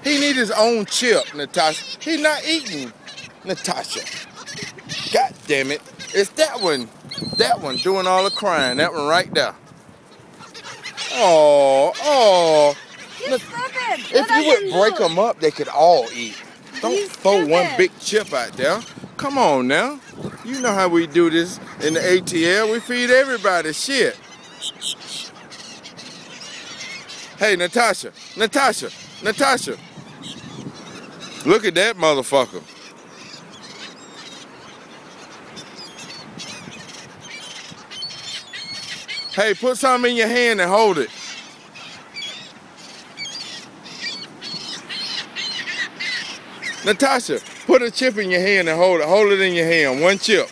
He need his own chip, Natosha. He not eating, Natosha. God damn it. It's that one. That one doing all the crying. That one right there. Oh. If you would break them up, they could all eat. Don't throw one big chip out there. Come on now. You know how we do this in the ATL. We feed everybody shit. Hey, Natosha. Look at that motherfucker. Hey, put something in your hand and hold it. Natosha, put a chip in your hand and hold it. Hold it in your hand. One chip.